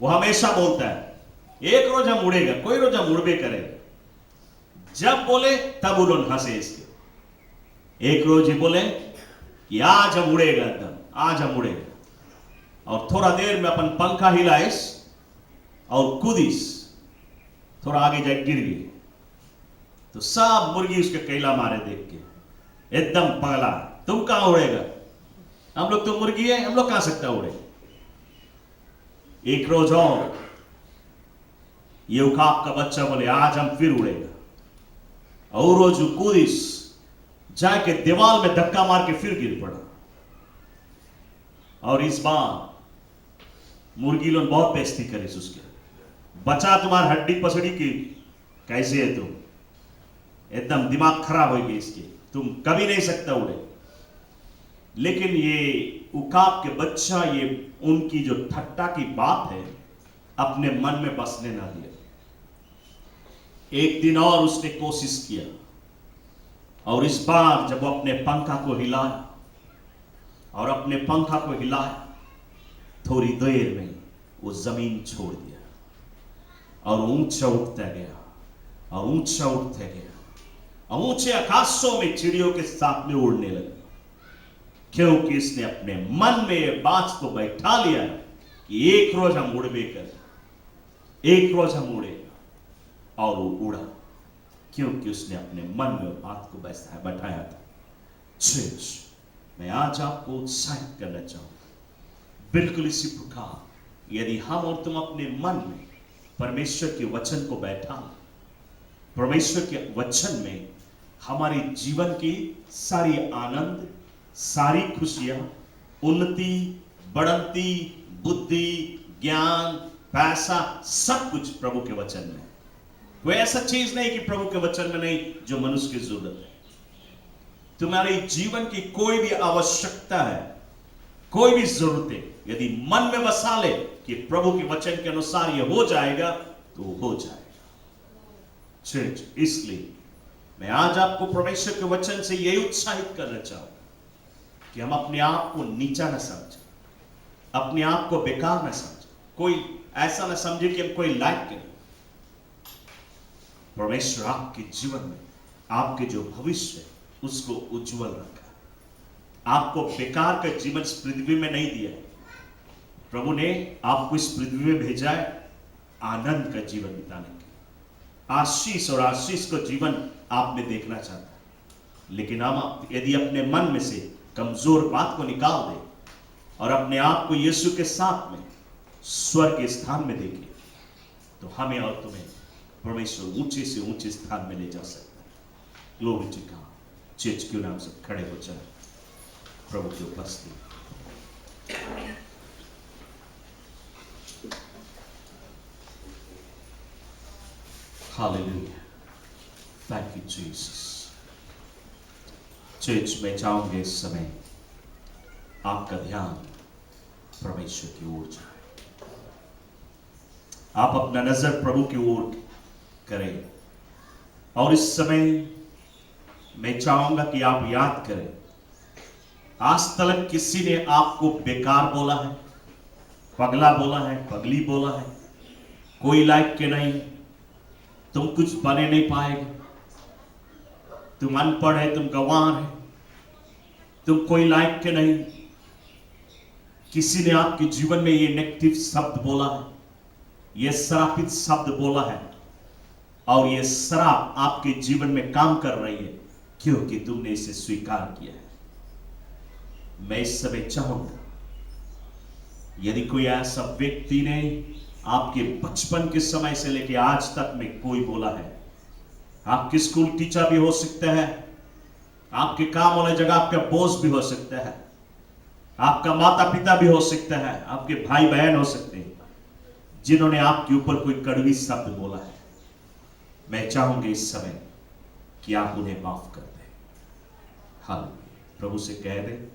वो हमेशा बोलता है एक रोज हम उड़ेगा, कोई रोज हम उड़बे करेंगे। जब बोले तब वो लोग हंसे इसके। एक रोज ही बोले कि आज हम उड़ेगा, एकदम आज हम उड़ेगा। और थोड़ा देर में अपन पंखा हिलाइस और कूदिस, थोड़ा आगे जाके गिर गई। तो सब मुर्गी उसके कैला मारे देख के एकदम पगला, तुम कहां उड़ेगा, हम लोग तो मुर्गी है, हम लोग कहां सकता उड़े। एक रोज और ये उकाब का बच्चा बोले आज हम फिर उड़ेगा। और रोज कूदिस जाके दीवार में धक्का मार के फिर गिर पड़ा। और इस बार मुर्गी लोग बहुत बेइज्जती करे उसके, बचा तुम्हार हड्डी पसड़ी की, कैसे है तुम, एकदम दिमाग खराब हो गई इसके, तुम कभी नहीं सकता उड़े। लेकिन ये उकाब के बच्चा ये उनकी जो ठट्टा की बात है अपने मन में बसने ना दिया। एक दिन और उसने कोशिश किया, और इस बार जब वो अपने पंखा को हिलाया और अपने पंखा को हिलाया, थोड़ी देर में वो जमीन छोड़ दिया और ऊंचा उठता गया और ऊंचा उठते गया और ऊंचे आकाशों में चिड़ियों के साथ में उड़ने लगा, क्योंकि इसने अपने मन में यह बात को बैठा लिया कि एक रोज हम उड़बे कर, एक रोज हम उड़ेगा। और वो उड़ा, क्योंकि उसने अपने मन में बात को बैठाया था। चर्च, मैं आज आपको उत्साहित करना चाहूंगा, बिल्कुल इसी प्रकार यदि हम और तुम अपने मन में परमेश्वर के वचन को बैठा, परमेश्वर के वचन में हमारे जीवन की सारी आनंद, सारी खुशियां, उन्नति, बढ़ंती, बुद्धि, ज्ञान, पैसा, सब कुछ प्रभु के वचन में। कोई ऐसा चीज नहीं कि प्रभु के वचन में नहीं जो मनुष्य की जरूरत है। तुम्हारे जीवन की कोई भी आवश्यकता है, कोई भी जरूरत यदि मन में बसा ले कि प्रभु के वचन के अनुसार यह हो जाएगा, तो हो जाएगा। चर्च, इसलिए मैं आज आपको परमेश्वर के वचन से यही उत्साहित करना चाहूंगा कि हम अपने आप को नीचा न समझें, अपने आप को बेकार न समझें, कोई ऐसा न समझे कि हम कोई लायक नहीं। परमेश्वर आपके जीवन में आपके जो भविष्य है उसको उज्जवल रखा। आपको बेकार का जीवन इस पृथ्वी में नहीं दिया है। प्रभु ने आपको इस पृथ्वी में भेजा है आनंद का जीवन बिताने के, आशीष और आशीष को जीवन आप में देखना चाहता है। लेकिन हम यदि अपने मन में से कमजोर बात को निकाल दें और अपने आप को यीशु के साथ में स्वर्ग के स्थान में देखें, तो हमें और तुम्हें परमेश्वर ऊंचे से ऊंचे स्थान में ले जा सकता है। Glory to God. चर्च, क्यों नाम सब खड़े हो जाए प्रभु की उपस्थिति। Hallelujah, thank you Jesus. Church, में चाहूंगा इस समय आपका ध्यान परमेश्वर की ओर जाए। आप अपना नजर प्रभु की ओर करें और इस समय मैं चाहूंगा कि आप याद करें, आज तक किसी ने आपको बेकार बोला है, पगला बोला है, पगली बोला है, कोई लायक के नहीं, तुम कुछ बने नहीं पाएगे, तुम अनपढ़ है, तुम गंवार है, तुम कोई लायक के नहीं। किसी ने आपके जीवन में ये नेगेटिव शब्द बोला है, ये श्रापित शब्द बोला है, और ये श्राप आपके जीवन में काम कर रही है क्योंकि तुमने इसे स्वीकार किया है। मैं इस समय चाहूंगा, यदि कोई ऐसा व्यक्ति ने आपके बचपन के समय से लेकर आज तक में कोई बोला है, आपके स्कूल टीचर भी हो सकता है, आपके काम वाले जगह आपका बॉस भी हो सकता है, आपका माता पिता भी हो सकता है, आपके भाई बहन हो सकते हैं, जिन्होंने आपके ऊपर कोई कड़वी शब्द बोला है, मैं चाहूंगा इस समय कि आप उन्हें माफ कर दें। हालेलुया। प्रभु से कह दें,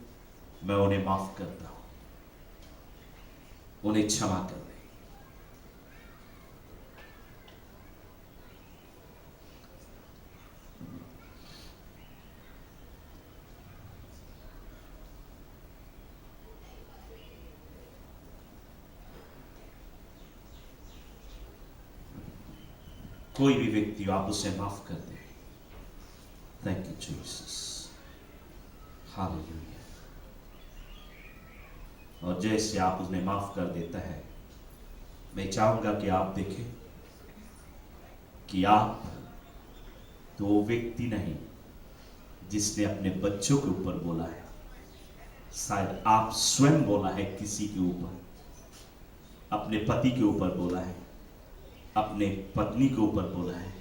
मैं उन्हें माफ करता हूं, उन्हें क्षमा कर दें। कोई भी व्यक्ति आप उसे माफ कर दे। Thank you Jesus. हालेलुया। और जैसे आप उन्हें माफ कर देता है, मैं चाहूंगा कि आप देखें कि आप तो वो व्यक्ति नहीं जिसने अपने बच्चों के ऊपर बोला है, शायद आप स्वयं बोला है किसी के ऊपर, अपने पति के ऊपर बोला है, अपने पत्नी के ऊपर बोला है,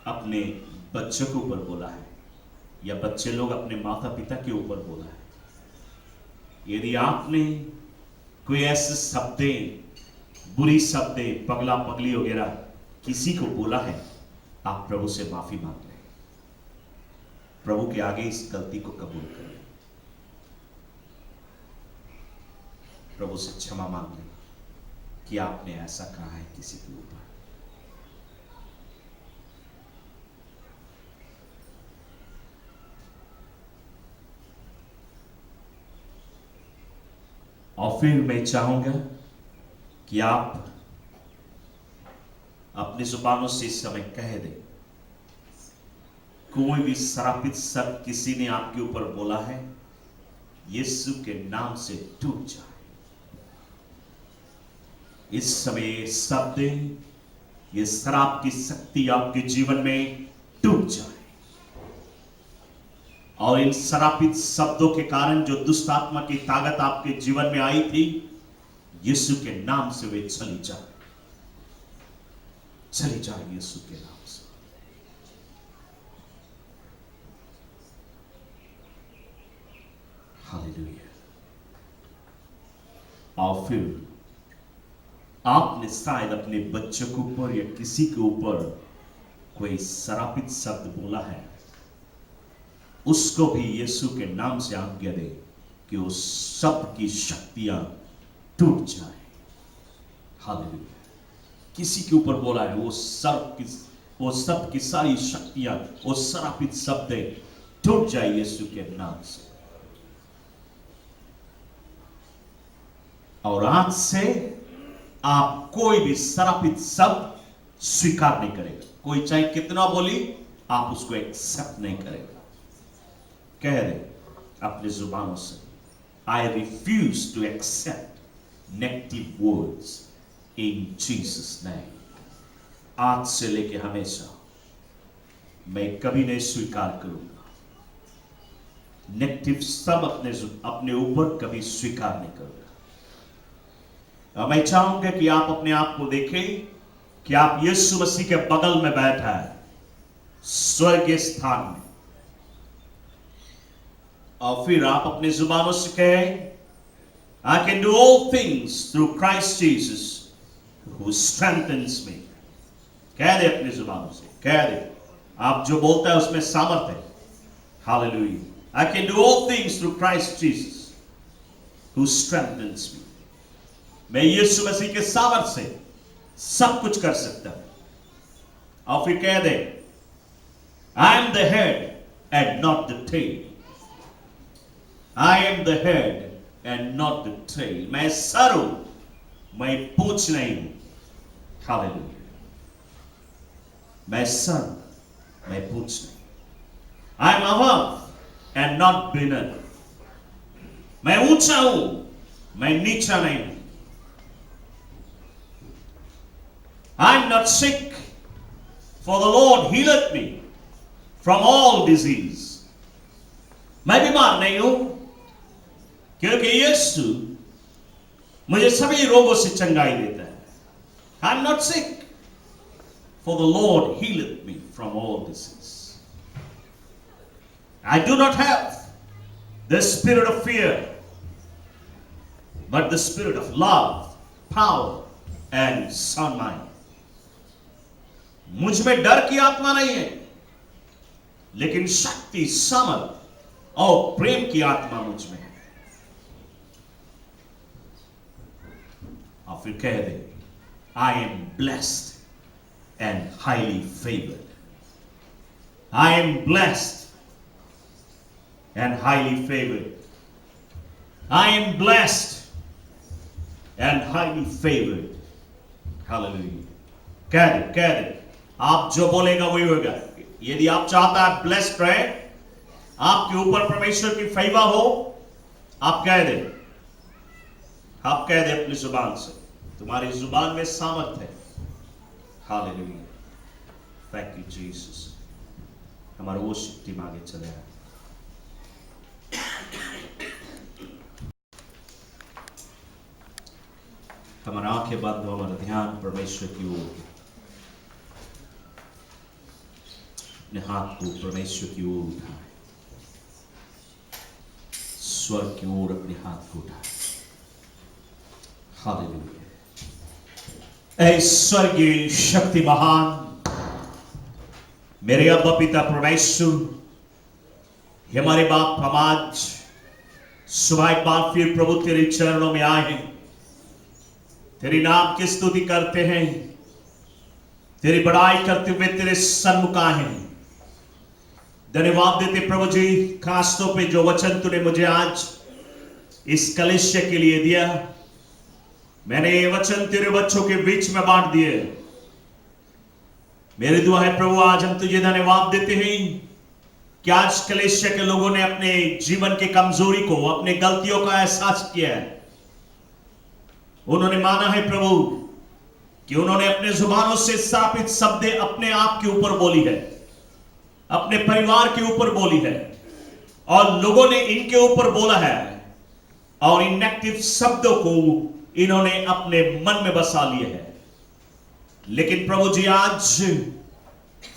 अपने बच्चों के ऊपर बोला है, या बच्चे लोग अपने माता पिता के ऊपर बोला है। यदि आपने कोई ऐसे शब्दें, बुरी शब्दें, पगला पगली वगैरह किसी को बोला है, आप प्रभु से माफी मांग लें, प्रभु के आगे इस गलती को कबूल करें, प्रभु से क्षमा मांग लें कि आपने ऐसा कहा है किसी के ऊपर। और फिर मैं चाहूंगा कि आप अपनी जुबानों से इस समय कह दे, कोई भी श्रापित शब्द किसी ने आपके ऊपर बोला है, यीशु के नाम से टूट जाए। इस समय शब्द, ये श्राप की शक्ति आपके जीवन में टूट जाए और इन श्रापित शब्दों के कारण जो दुष्ट आत्मा की ताकत आपके जीवन में आई थी, यीशु के नाम से वे चली जाए, चली जाए यीशु के नाम से। हालेलुया। और फिर आपने शायद अपने बच्चों के ऊपर या किसी के ऊपर कोई श्रापित शब्द बोला है, उसको भी यीशु के नाम से आज्ञा दे कि उस शब्द की शक्तियां टूट जाए। हालेलुया। किसी के ऊपर बोला है, वो शब्द की सारी शक्तियां, वो श्रापित शब्द टूट जाए यीशु के नाम से। और आज से आप कोई भी श्रापित शब्द स्वीकार नहीं करेगा। कोई चाहे कितना बोली, आप उसको एक्सेप्ट नहीं करेगा। कह रहे अपनी जुबानों से, I refuse to accept negative words in Jesus name. आज से लेके हमेशा मैं कभी नहीं स्वीकार करूंगा नेगेटिव शब्द, अपने ऊपर कभी स्वीकार नहीं करूंगा। मैं चाहूंगा कि आप अपने आप को देखें कि आप यीशु मसीह के बगल में बैठा है, स्वर्गीय स्थान में, और फिर आप अपनी जुबानों से कहें, I can do all things through Christ Jesus who strengthens me। कह दे अपनी जुबानों से, कह दे, आप जो बोलता है उसमें सामर्थ है। Hallelujah। I can do all things through Christ Jesus who strengthens me। मैं यीशु मसीह के सामर्थ से सब कुछ कर सकता हूं। और फिर कह दे, I am the head and not the tail। I am the head and not the tail। मैं सर हूं, मैं पूंछ नहीं हूं। हालेलुया। मैं सर, मैं पूंछ नहीं। I am above and not beneath। मैं ऊंचा हूं, मैं नीचा नहीं हूं। I am not sick, for the Lord healeth me from all disease। मैं बीमार नहीं हूं, क्योंकि यीशु मुझे सभी रोगों से चंगाई देता है। I am not sick, for the Lord healeth me from all disease। I do not have the spirit of fear, but the spirit of love, power and sound mind। मुझ में डर की आत्मा नहीं है, लेकिन शक्ति, सामर्थ और प्रेम की आत्मा मुझ में है। और फिर कह दे, I am blessed and highly favored। I am blessed and highly favored। I am blessed and highly favored। Hallelujah। कह दे, आप जो बोलेगा वही होगा। यदि आप चाहता है ब्लेस्ड रहे, आपके ऊपर परमेश्वर की फेवर हो, आप कह दे अपनी जुबान से। तुम्हारी जुबान में सामर्थ है। हालेलुया। Thank you Jesus. हमारा वो शक्ति मांगे चले आए। हमारा आंखें बंद हो, हमारा ध्यान परमेश्वर की ओर, अपने हाथ को परमेश्वर की ओर उठाए, स्वर्ग की ओर अपने हाथ को उठाए। हालेलुया। ऐ स्वर्गीय शक्ति महान मेरे अब्बा पिता परमेश्वर, हमारे बाप, हम आज सुबह एक बार फिर प्रभु तेरे चरणों में आए हैं, तेरी नाम की स्तुति करते हैं, तेरी बड़ाई करते हुए तेरे सन्मुख आए हैं। धन्यवाद देते प्रभु जी, खासतौर पे जो वचन तूने मुझे आज इस कलिसिया के लिए दिया, मैंने ये वचन तेरे बच्चों के बीच में बांट दिए। मेरी दुआ है प्रभु, आज हम तुझे धन्यवाद देते हैं कि आज कलीसिया के लोगों ने अपने जीवन की कमजोरी को, अपने गलतियों का एहसास किया है। उन्होंने माना है प्रभु कि उन्होंने अपने जुबानों से स्थापित शब्द अपने आप के ऊपर बोली है, अपने परिवार के ऊपर बोली है, और लोगों ने इनके ऊपर बोला है, और इन नेगेटिव शब्दों को इन्होंने अपने मन में बसा लिए है। लेकिन प्रभु जी, आज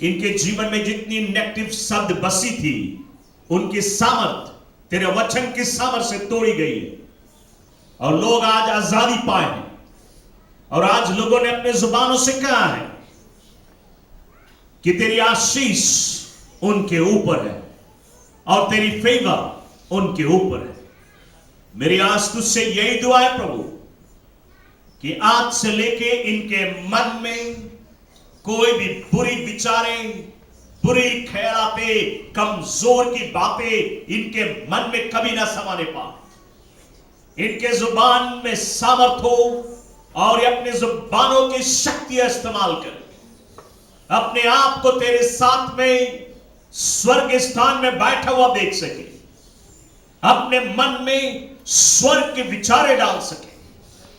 इनके जीवन में जितनी नेगेटिव शब्द बसी थी, उनकी सामर्थ तेरे वचन की सामर्थ से तोड़ी गई है, और लोग आज आजादी पाए हैं। और आज लोगों ने अपने जुबानों से कहा है कि तेरी आशीष उनके ऊपर है और तेरी फेवर उनके ऊपर है। मेरी आज तुझसे यही दुआ है प्रभु कि आज से लेके इनके मन में कोई भी बुरी विचारें, बुरी ख्यालातें, कमजोर की बातें इनके मन में कभी ना समाने पाए। इनके जुबान में सामर्थ हो और अपने जुबानों की शक्ति इस्तेमाल कर अपने आप को तेरे साथ में स्वर्ग स्थान में बैठा हुआ देख सके, अपने मन में स्वर्ग के विचारे डाल सके,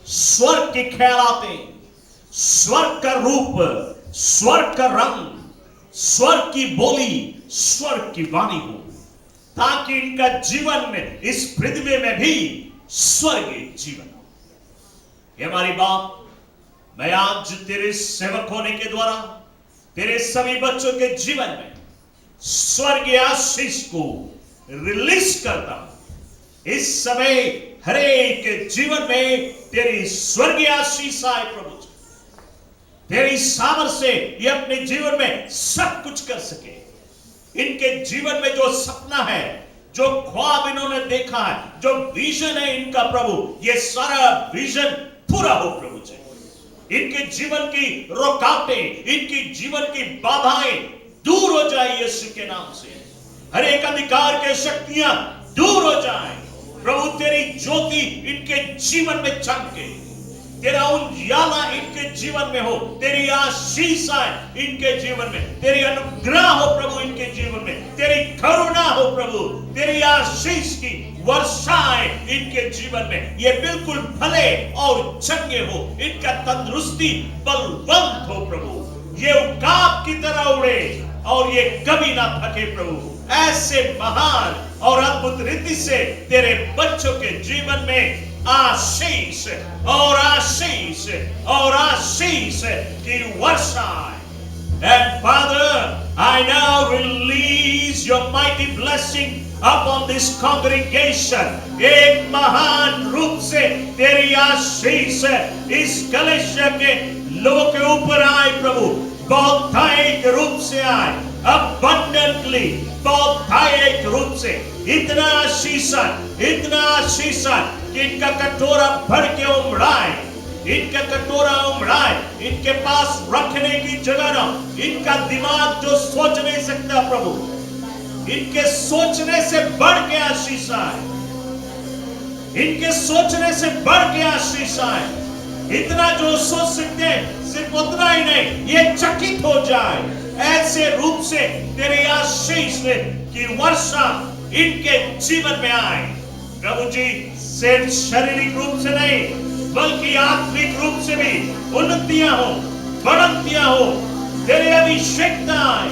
स्वर्ग के ख्यालातें, स्वर्ग का रूप, स्वर्ग का रंग, स्वर्ग की बोली, स्वर्ग की वाणी हो, ताकि इनका जीवन में, इस पृथ्वी में भी स्वर्गीय जीवन हो। ये हमारी बात, मैं आज तेरे सेवक होने के द्वारा तेरे सभी बच्चों के जीवन में स्वर्गीय आशीष को रिलीज करता हूं। इस समय हर एक के जीवन में तेरी स्वर्गीय आशीष आए प्रभु जी। तेरी सामर्थ से ये अपने जीवन में सब कुछ कर सके। इनके जीवन में जो सपना है, जो ख्वाब इन्होंने देखा है, जो विजन है इनका प्रभु, ये सारा विजन पूरा हो प्रभु जी। इनके जीवन की रुकावटें, इनकी जीवन की बाधाएं दूर हो जाए यीशु के नाम से। हर एक अंधकार के शक्तियां दूर हो जाए प्रभु। तेरी ज्योति इनके जीवन में चमके, तेरा उजाला इनके जीवन में हो, तेरी आशीष आए इनके जीवन में, तेरी अनुग्रह हो प्रभु इनके जीवन में, तेरी करुणा हो प्रभु, तेरी आशीष की वर्षाएं इनके जीवन में। ये बिल्कुल भले और चंगे हो, इनका तंदुरुस्ती बलवंत हो प्रभु। ये उकाब की तरह उड़े और ये कभी ना थके प्रभु। ऐसे महान और अद्भुत रीति से तेरे बच्चों के जीवन में आशीष और आशीष और आशीष की वर्षा। And Father, I now release your mighty blessing upon this congregation. एक महान रूप से तेरी आशीष इस कलीसिया के लोगों के ऊपर आए प्रभु, बहुतायत रूप से आए, abundantly, बहुतायत रूप से। इतना आशीष कि इनका कटोरा भर के उमड़ाए, इनका कटोरा उमड़ाए, इनके पास रखने की जगह ना, इनका दिमाग जो सोच नहीं सकता प्रभु, इनके सोचने से बढ़ के आशीष आए, इनके सोचने से बढ़ के आशीष आए। इतना जो सोच सकते हैं सिर्फ उतना ही नहीं, ये चकित हो जाए ऐसे रूप से तेरे आशीष की वर्षा इनके जीवन में आए प्रभु जी। सिर्फ शारीरिक रूप से नहीं बल्कि आत्मिक रूप से भी उन्नतियां हो, बढ़तियां हो। तेरे अभिषेकता आए,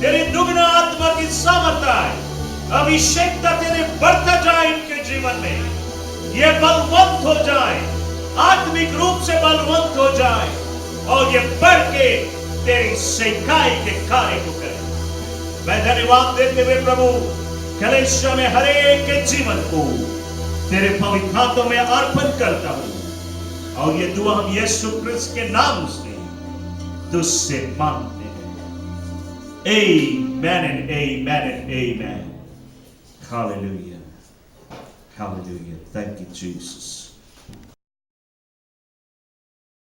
तेरे दुगना आत्मा की सामर्थ आए, अभिषेकता तेरे बढ़ता जाए इनके जीवन में। ये बलवंत हो जाए, आत्मिक रूप से बलवंत हो जाए और ये बढ़ के तेरी सेवकाई के कार्य को करे। मैं धन्यवाद देते हुए प्रभु कलीसिया में हर एक के जीवन को तेरे पवित्र हाथों में अर्पण करता हूं और ये दुआ हम यीशु क्रिस्त के नाम से तुझसे मांगते हैं। Amen and amen and amen. Hallelujah. Hallelujah. Thank you, Jesus.